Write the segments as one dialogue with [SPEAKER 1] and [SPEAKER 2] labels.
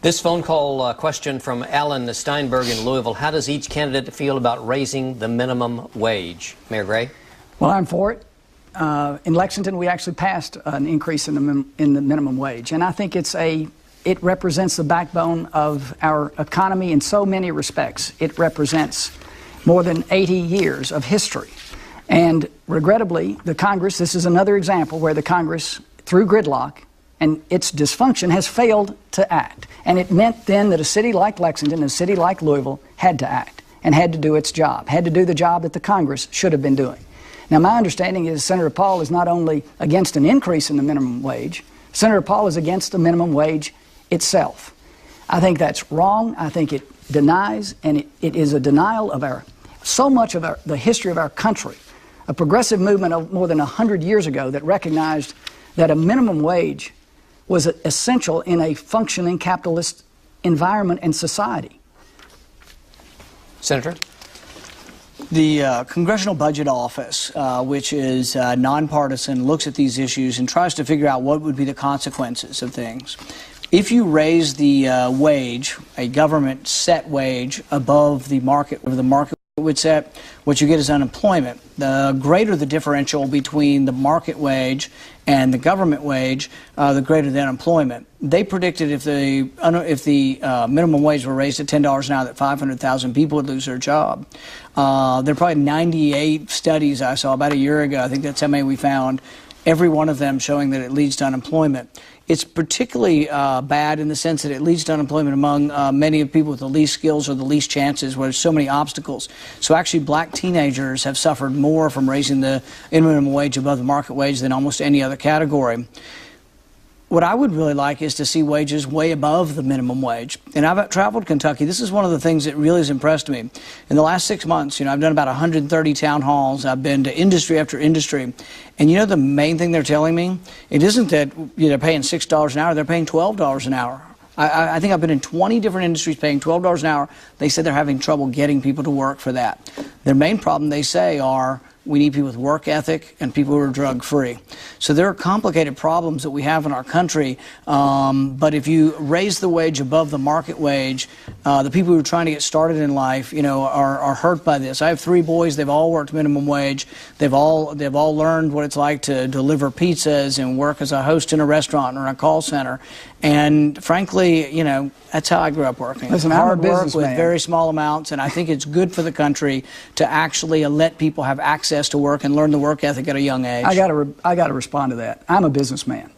[SPEAKER 1] This phone call question from Alan Steinberg in Louisville. How does each candidate feel about raising the minimum wage? Mayor Gray?
[SPEAKER 2] Well, I'm for it. In Lexington, we actually passed an increase in the minimum wage, and I think it represents the backbone of our economy in so many respects. It represents more than 80 years of history. And regrettably, the Congress, this is another example where the Congress, through gridlock and its dysfunction, has failed to act. And it meant then that a city like Lexington, a city like Louisville, had to act and had to do its job, had to do the job that the Congress should have been doing. Now, my understanding is Senator Paul is not only against an increase in the minimum wage, Senator Paul is against the minimum wage itself. I think that's wrong. I think it denies, and it is a denial of so much of the history of our country, a progressive movement of more than 100 years ago that recognized that a minimum wage was essential in a functioning capitalist environment and society.
[SPEAKER 1] Senator?
[SPEAKER 3] The Congressional Budget Office, which is nonpartisan, looks at these issues and tries to figure out what would be the consequences of things. If you raise the wage, a government set wage above the market would set, what you get is unemployment. The greater the differential between the market wage and the government wage, the greater the unemployment. They predicted if the minimum wage were raised to $10 an hour, that 500,000 people would lose their job. There are probably 98 studies I saw about a year ago. I think that's how many we found. Every one of them showing that it leads to unemployment. It's particularly bad in the sense that it leads to unemployment among many of the people with the least skills or the least chances, where there's so many obstacles. So actually, black teenagers have suffered more from raising the minimum wage above the market wage than almost any other category. What I would really like is to see wages way above the minimum wage. And I've traveled Kentucky. This is one of the things that really has impressed me. In the last 6 months, I've done about 130 town halls. I've been to industry after industry. And the main thing they're telling me, it isn't that they're paying $6 an hour, they're paying $12 an hour. I think I've been in 20 different industries paying $12 an hour. They said they're having trouble getting people to work for that. Their main problem, they say, are we need people with work ethic and people who are drug-free. So there are complicated problems that we have in our country, but if you raise the wage above the market wage, the people who are trying to get started in life, are hurt by this. I have 3 boys. They've all worked minimum wage. They've all learned what it's like to deliver pizzas and work as a host in a restaurant or in a call center. And frankly, that's how I grew up working.
[SPEAKER 2] Listen,
[SPEAKER 3] hard work with very small amounts, and I think it's good for the country to actually let people have access to work and learn the work ethic at a young age.
[SPEAKER 2] I got to respond to that. I'm a businessman,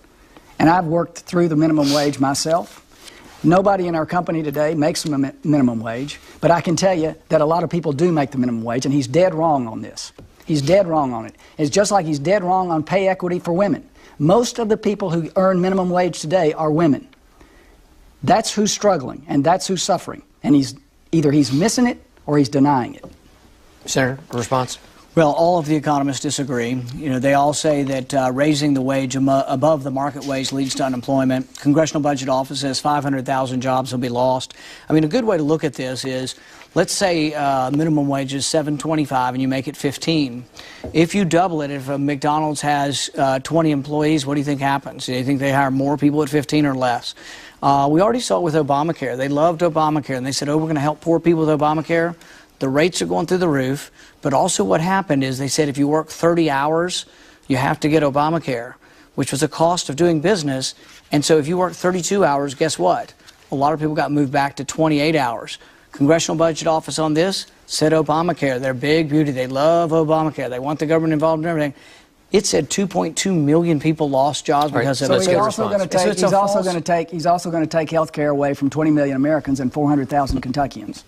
[SPEAKER 2] and I've worked through the minimum wage myself. Nobody in our company today makes a minimum wage, but I can tell you that a lot of people do make the minimum wage, and he's dead wrong on this. He's dead wrong on it. It's just like he's dead wrong on pay equity for women. Most of the people who earn minimum wage today are women. That's who's struggling, and that's who's suffering. And either he's missing it or he's denying it.
[SPEAKER 1] Senator, response?
[SPEAKER 3] Well, all of the economists disagree. They all say that raising the wage above the market wage leads to unemployment. Congressional Budget Office says 500,000 jobs will be lost. I mean, a good way to look at this is, let's say minimum wage is $7.25 and you make it $15. If you double it, if a McDonald's has 20 employees, what do you think happens? Do you think they hire more people at 15 or less? We already saw it with Obamacare. They loved Obamacare, and they said, oh, we're going to help poor people with Obamacare. The rates are going through the roof, but also what happened is they said if you work 30 hours, you have to get Obamacare, which was a cost of doing business. And so if you work 32 hours, guess what? A lot of people got moved back to 28 hours. Congressional Budget Office on this said Obamacare. Their big beauty. They love Obamacare. They want the government involved in everything. It said 2.2 million people lost jobs because of it.
[SPEAKER 2] So he's also going to take health care away from 20 million Americans and 400,000 Kentuckians.